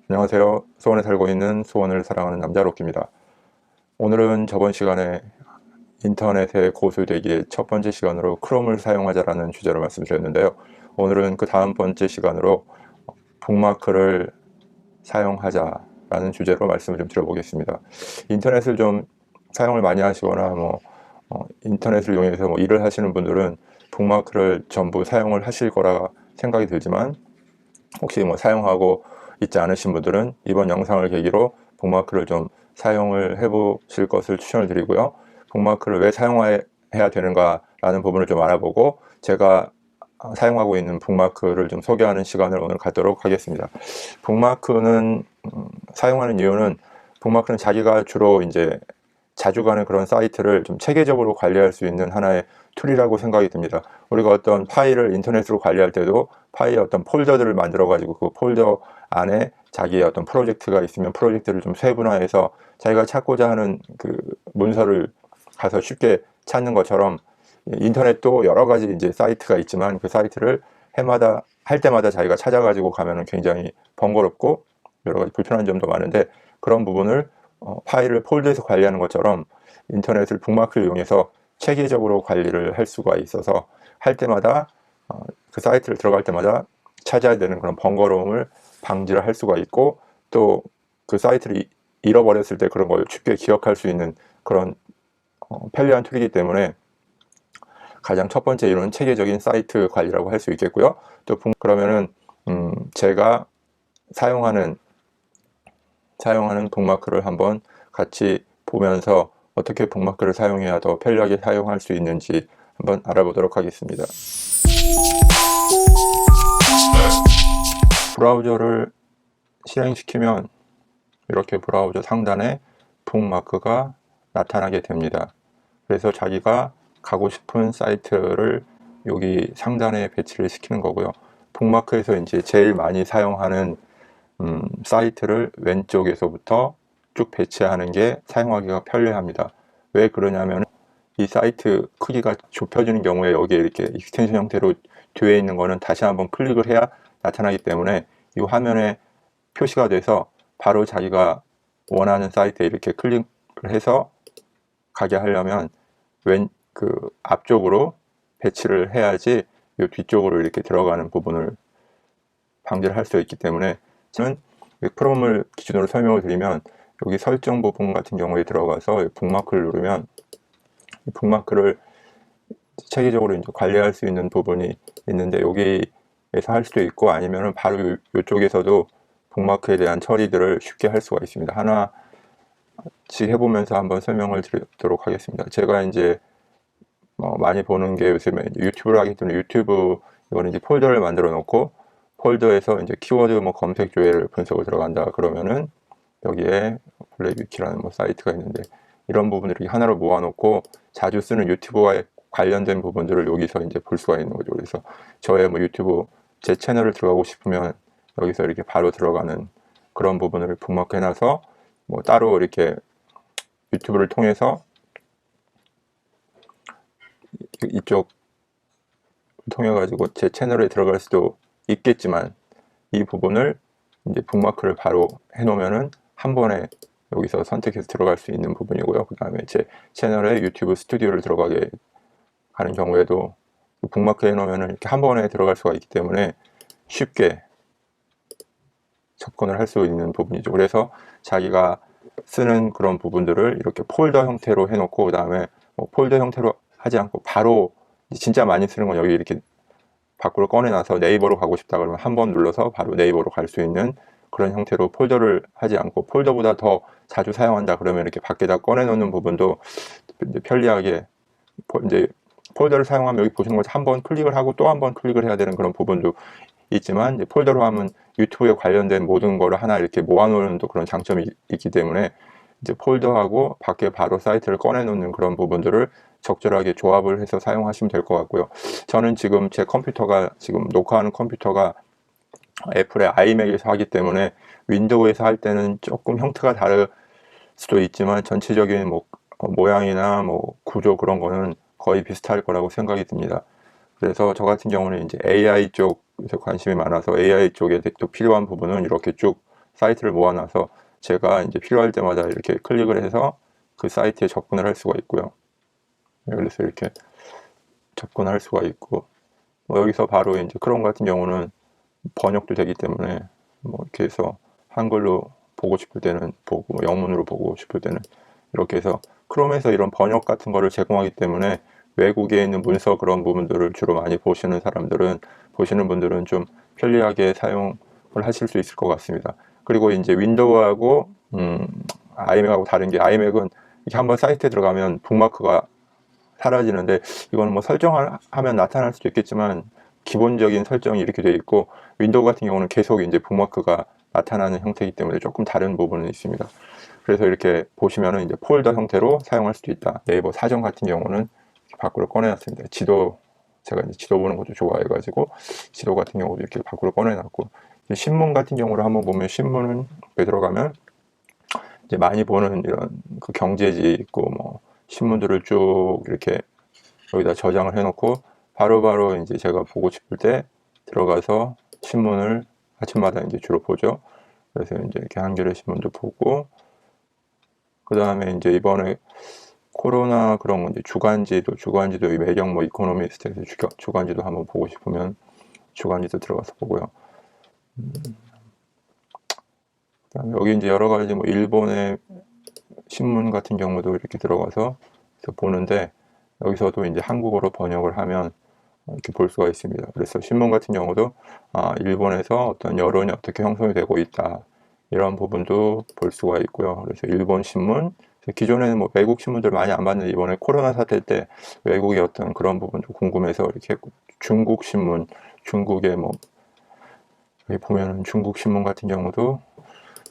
안녕하세요. 수원에 살고 있는 수원을 사랑하는 남자 록키입니다. 오늘은 저번 시간에 인터넷의 고수되기의 첫 번째 시간으로 크롬을 사용하자라는 주제로 말씀드렸는데요. 오늘은 그 다음 번째 시간으로 북마크를 사용하자라는 주제로 말씀을 좀 드려보겠습니다. 인터넷을 좀 사용을 많이 하시거나 인터넷을 이용해서 일을 하시는 분들은 북마크를 전부 사용을 하실 거라 생각이 들지만, 혹시 사용하고 있지 않으신 분들은 이번 영상을 계기로 북마크를 좀 사용을 해보실 것을 추천을 드리고요. 북마크를 왜 사용해야 되는가 라는 부분을 좀 알아보고, 제가 사용하고 있는 북마크를 좀 소개하는 시간을 오늘 갖도록 하겠습니다. 북마크는 사용하는 이유는, 북마크는 자기가 주로 이제 자주 가는 그런 사이트를 좀 체계적으로 관리할 수 있는 하나의 툴이라고 생각이 듭니다. 우리가 어떤 파일을 인터넷으로 관리할 때도 파일에 어떤 폴더들을 만들어 가지고 그 폴더 안에 자기의 어떤 프로젝트가 있으면 프로젝트를 좀 세분화해서 자기가 찾고자 하는 그 문서를 가서 쉽게 찾는 것처럼, 인터넷도 여러 가지 이제 사이트가 있지만 그 사이트를 해마다 할 때마다 자기가 찾아가지고 가면은 굉장히 번거롭고 여러 가지 불편한 점도 많은데, 그런 부분을 파일을 폴더에서 관리하는 것처럼 인터넷을 북마크를 이용해서 체계적으로 관리를 할 수가 있어서, 할 때마다 그 사이트를 들어갈 때마다 찾아야 되는 그런 번거로움을 방지를 할 수가 있고, 또 그 사이트를 잃어버렸을 때 그런 걸 쉽게 기억할 수 있는 그런 편리한 툴이기 때문에 가장 첫 번째 이유는 체계적인 사이트 관리라고 할 수 있겠고요. 또 그러면은 제가 사용하는 북마크를 한번 같이 보면서 어떻게 북마크를 사용해야 더 편리하게 사용할 수 있는지 한번 알아보도록 하겠습니다. 브라우저를 실행시키면 이렇게 브라우저 상단에 북마크가 나타나게 됩니다. 그래서 자기가 가고 싶은 사이트를 여기 상단에 배치를 시키는 거고요. 북마크에서 이제 제일 많이 사용하는 사이트를 왼쪽에서부터 쭉 배치하는 게 사용하기가 편리합니다. 왜 그러냐면, 이 사이트 크기가 좁혀지는 경우에 여기에 이렇게 익스텐션 형태로 되어 있는 거는 다시 한번 클릭을 해야 나타나기 때문에, 이 화면에 표시가 돼서 바로 자기가 원하는 사이트에 이렇게 클릭을 해서 가게 하려면 그 앞쪽으로 배치를 해야지 이 뒤쪽으로 이렇게 들어가는 부분을 방지를 할 수 있기 때문에, 저는 크롬을 기준으로 설명을 드리면, 여기 설정 부분 같은 경우에 들어가서 북마크를 누르면 이 북마크를 체계적으로 이제 관리할 수 있는 부분이 있는데, 여기에서 할 수도 있고 아니면 바로 이쪽에서도 북마크에 대한 처리들을 쉽게 할 수가 있습니다. 하나씩 해보면서 한번 설명을 드리도록 하겠습니다. 제가 이제 많이 보는 게, 요즘에 유튜브를 하기 때문에 유튜브 이거는 이제 폴더를 만들어 놓고, 폴더에서 이제 키워드 검색 조회를 분석을 들어간다 그러면은 여기에 블랙위키라는 사이트가 있는데, 이런 부분들을 하나로 모아놓고 자주 쓰는 유튜브와 관련된 부분들을 여기서 이제 볼 수가 있는 거죠. 그래서 저의 유튜브 제 채널을 들어가고 싶으면 여기서 이렇게 바로 들어가는 그런 부분을 북마크 해놔서, 따로 이렇게 유튜브를 통해서 이쪽 통해 가지고 제 채널에 들어갈 수도 있겠지만, 이 부분을 이제 북마크를 바로 해 놓으면은 한 번에 여기서 선택해서 들어갈 수 있는 부분이고요. 그 다음에 제 채널에 유튜브 스튜디오를 들어가게 하는 경우에도 북마크 해 놓으면은 이렇게 한 번에 들어갈 수가 있기 때문에 쉽게 접근을 할 수 있는 부분이죠. 그래서 자기가 쓰는 그런 부분들을 이렇게 폴더 형태로 해 놓고, 그 다음에 폴더 형태로 하지 않고 바로 진짜 많이 쓰는 건 여기 이렇게 밖으로 꺼내놔서 네이버로 가고 싶다 그러면 한 번 눌러서 바로 네이버로 갈 수 있는 그런 형태로 폴더를 하지 않고, 폴더보다 더 자주 사용한다 그러면 이렇게 밖에다 꺼내놓는 부분도 이제 편리하게, 이제 폴더를 사용하면 여기 보시는 것처럼 한 번 클릭을 하고 또 한 번 클릭을 해야 되는 그런 부분도 있지만, 이제 폴더로 하면 유튜브에 관련된 모든 거를 하나 이렇게 모아놓는 또 그런 장점이 있기 때문에, 이제 폴더하고 밖에 바로 사이트를 꺼내놓는 그런 부분들을 적절하게 조합을 해서 사용하시면 될 것 같고요. 저는 지금 제 컴퓨터가, 지금 녹화하는 컴퓨터가 애플의 아이맥에서 하기 때문에 윈도우에서 할 때는 조금 형태가 다를 수도 있지만, 전체적인 모양이나 구조 그런 거는 거의 비슷할 거라고 생각이 듭니다. 그래서 저 같은 경우는 이제 AI 쪽에서 관심이 많아서 AI 쪽에 또 필요한 부분은 이렇게 쭉 사이트를 모아놔서 제가 이제 필요할 때마다 이렇게 클릭을 해서 그 사이트에 접근을 할 수가 있고요. 그래서 이렇게 접근할 수가 있고, 뭐 여기서 바로 이제 크롬 같은 경우는 번역도 되기 때문에 뭐 이렇게 해서 한글로 보고 싶을 때는 보고, 뭐 영문으로 보고 싶을 때는 이렇게 해서 크롬에서 이런 번역 같은 거를 제공하기 때문에 외국에 있는 문서 그런 부분들을 주로 많이 보시는 분들은 좀 편리하게 사용을 하실 수 있을 것 같습니다. 그리고 이제 윈도우하고 아이맥하고 다른 게, 아이맥은 이렇게 한번 사이트에 들어가면 북마크가 사라지는데, 이거는 뭐 설정하면 나타날 수도 있겠지만 기본적인 설정이 이렇게 되어 있고, 윈도우 같은 경우는 계속 이제 북마크가 나타나는 형태이기 때문에 조금 다른 부분은 있습니다. 그래서 이렇게 보시면은 이제 폴더 형태로 사용할 수도 있다. 네이버 사전 같은 경우는 밖으로 꺼내놨습니다. 제가 이제 지도 보는 것도 좋아해가지고 지도 같은 경우도 이렇게 밖으로 꺼내놨고, 신문 같은 경우를 한번 보면, 신문은 들어가면 이제 많이 보는 이런 그 경제지 있고 뭐 신문들을 쭉 이렇게 여기다 저장을 해놓고 바로바로 이제 제가 보고 싶을 때 들어가서 신문을 아침마다 이제 주로 보죠. 그래서 이제 이렇게 한겨레 신문도 보고, 그 다음에 이제 이번에 코로나 그런 거 이제 주간지도 매경 뭐 이코노미스트에서 주간지도 한번 보고 싶으면 주간지도 들어가서 보고요. 그다음에 여기 이제 여러 가지 뭐 일본의 신문 같은 경우도 이렇게 들어가서 보는데, 여기서도 이제 한국어로 번역을 하면 이렇게 볼 수가 있습니다. 그래서 신문 같은 경우도 일본에서 어떤 여론이 어떻게 형성이 되고 있다, 이런 부분도 볼 수가 있고요. 그래서 일본 신문, 기존에는 뭐 외국 신문들 많이 안 봤는데 이번에 코로나 사태 때 외국의 어떤 그런 부분도 궁금해서 이렇게 했고, 중국 신문, 중국의 뭐 여기 보면은 중국 신문 같은 경우도,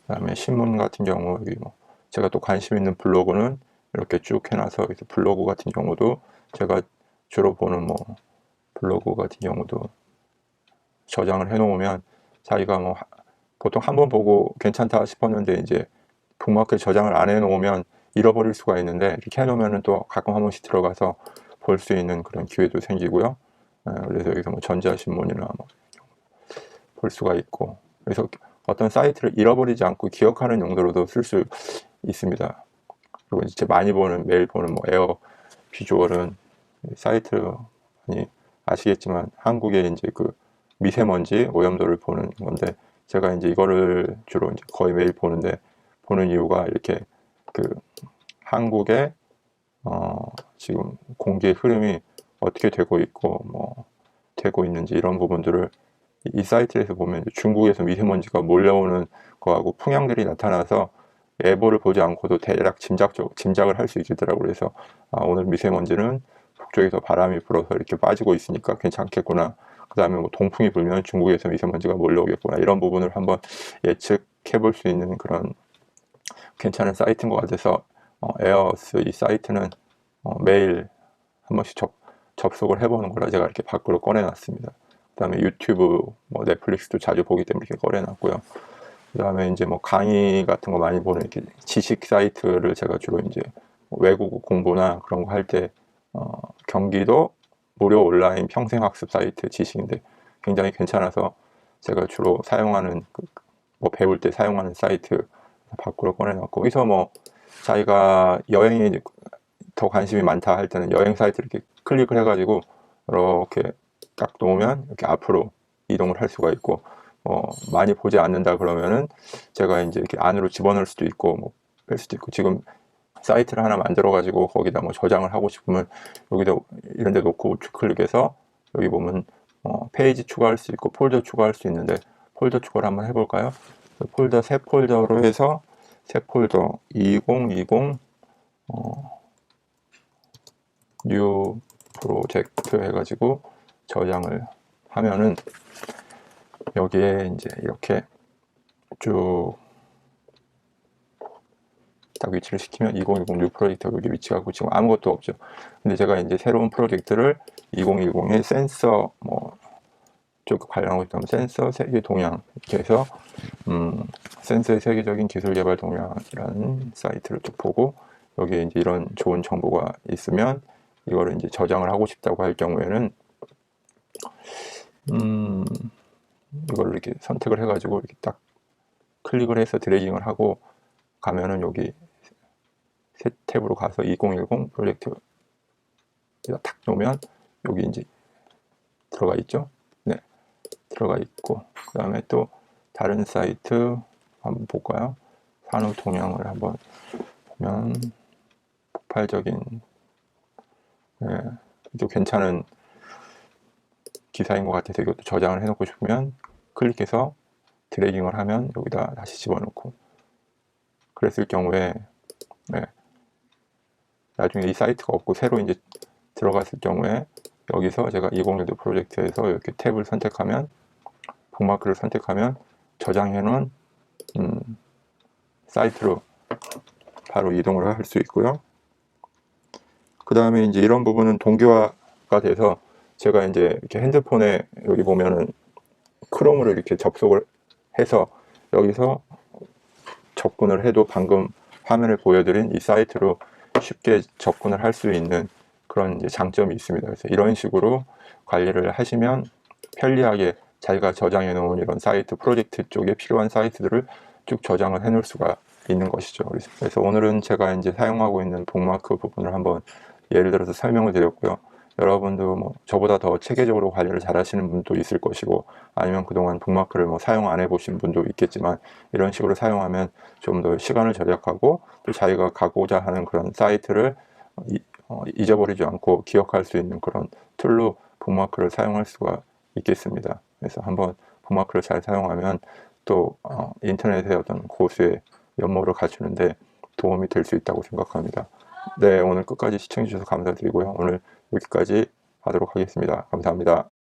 그다음에 신문 같은 경우 여기 뭐 제가 또 관심 있는 블로그는 이렇게 쭉 해놔서, 여기서 블로그 같은 경우도 제가 주로 보는 뭐 블로그 같은 경우도 저장을 해 놓으면, 자기가 뭐 보통 한번 보고 괜찮다 싶었는데 이제 북마크에 저장을 안 해 놓으면 잃어버릴 수가 있는데, 이렇게 해 놓으면 또 가끔 한 번씩 들어가서 볼 수 있는 그런 기회도 생기고요. 그래서 여기서 뭐 전자신문이나 뭐 볼 수가 있고, 그래서 어떤 사이트를 잃어버리지 않고 기억하는 용도로도 쓸 수 있습니다. 그리고 이제 매일 보는 뭐 에어 비주얼은 사이트 많이 아시겠지만 한국의 이제 그 미세먼지 오염도를 보는 건데, 제가 이제 이거를 주로 이제 거의 매일 보는 이유가 이렇게 그 한국의 지금 공기의 흐름이 어떻게 되고 있고 뭐 되고 있는지, 이런 부분들을 이 사이트에서 보면 중국에서 미세먼지가 몰려오는 거하고 풍향들이 나타나서 예보를 보지 않고도 대략 짐작을 할 수 있겠더라고요. 그래서 오늘 미세먼지는 북쪽에서 바람이 불어서 이렇게 빠지고 있으니까 괜찮겠구나. 그 다음에 뭐 동풍이 불면 중국에서 미세먼지가 몰려오겠구나. 이런 부분을 한번 예측해 볼 수 있는 그런 괜찮은 사이트인 것 같아서 에어스 이 사이트는 매일 한 번씩 접속을 해보는 거라 제가 이렇게 밖으로 꺼내놨습니다. 그 다음에 유튜브, 뭐 넷플릭스도 자주 보기 때문에 이렇게 꺼내놨고요. 그 다음에 이제 뭐 강의 같은 거 많이 보는 이렇게 지식 사이트를 제가 주로 이제 외국어 공부나 그런 거 할 때 경기도 무료 온라인 평생학습 사이트 지식인데 굉장히 괜찮아서 제가 주로 사용하는 뭐 배울 때 사용하는 사이트 밖으로 꺼내놨고, 여기서 뭐 자기가 여행에 더 관심이 많다 할 때는 여행 사이트 이렇게 클릭을 해가지고 이렇게 딱 놓으면 이렇게 앞으로 이동을 할 수가 있고, 많이 보지 않는다 그러면은 제가 이제 이렇게 안으로 집어넣을 수도 있고 뭐 뺄 수도 있고, 지금 사이트를 하나 만들어 가지고 거기다 뭐 저장을 하고 싶으면 여기다 이런 데 놓고 우측 클릭해서 여기 보면 페이지 추가할 수 있고 폴더 추가할 수 있는데, 폴더 추가를 한번 해볼까요? 폴더 새 폴더로 해서 새 폴더 2020 뉴 프로젝트 해가지고 저장을 하면은 여기에 이제 이렇게 쭉 딱 위치를 시키면 2010 뉴 프로젝트가 여기 위치가 있고 지금 아무것도 없죠. 근데 제가 이제 새로운 프로젝트를 2010의 센서 뭐 쪽 관련하고 있다면 센서 세계 동향 이렇게 해서 센서의 세계적인 기술 개발 동향이라는 사이트를 또 보고, 여기에 이제 이런 좋은 정보가 있으면 이거를 이제 저장을 하고 싶다고 할 경우에는 이걸 이렇게 선택을 해가지고 이렇게 딱 클릭을 해서 드래깅을 하고 가면은 여기 새 탭으로 가서 2010 프로젝트 탁 놓으면 여기 이제 들어가 있죠. 네, 들어가 있고, 그 다음에 또 다른 사이트 한번 볼까요? 산후 동향을 한번 보면 폭발적인, 네, 또 괜찮은 기사인 것 같아서 이것도 저장을 해놓고 싶으면 클릭해서 드래깅을 하면 여기다 다시 집어넣고, 그랬을 경우에 네, 나중에 이 사이트가 없고 새로 이제 들어갔을 경우에 여기서 제가 2012 프로젝트에서 이렇게 탭을 선택하면, 북마크를 선택하면 저장해 놓은 사이트로 바로 이동을 할 수 있고요. 그 다음에 이제 이런 부분은 동기화가 돼서 제가 이제 이렇게 핸드폰에 여기 보면은 크롬으로 이렇게 접속을 해서 여기서 접근을 해도 방금 화면을 보여드린 이 사이트로 쉽게 접근을 할 수 있는 그런 이제 장점이 있습니다. 그래서 이런 식으로 관리를 하시면 편리하게 자기가 저장해 놓은 이런 사이트, 프로젝트 쪽에 필요한 사이트들을 쭉 저장을 해 놓을 수가 있는 것이죠. 그래서 오늘은 제가 이제 사용하고 있는 북마크 부분을 한번 예를 들어서 설명을 드렸고요. 여러분도 뭐 저보다 더 체계적으로 관리를 잘 하시는 분도 있을 것이고, 아니면 그동안 북마크를 뭐 사용 안 해보신 분도 있겠지만, 이런 식으로 사용하면 좀 더 시간을 절약하고 또 자기가 가고자 하는 그런 사이트를 잊어버리지 않고 기억할 수 있는 그런 툴로 북마크를 사용할 수가 있겠습니다. 그래서 한번 북마크를 잘 사용하면 또 인터넷의 어떤 고수의 면모를 갖추는데 도움이 될 수 있다고 생각합니다. 네, 오늘 끝까지 시청해 주셔서 감사드리고요. 오늘 여기까지 하도록 하겠습니다. 감사합니다.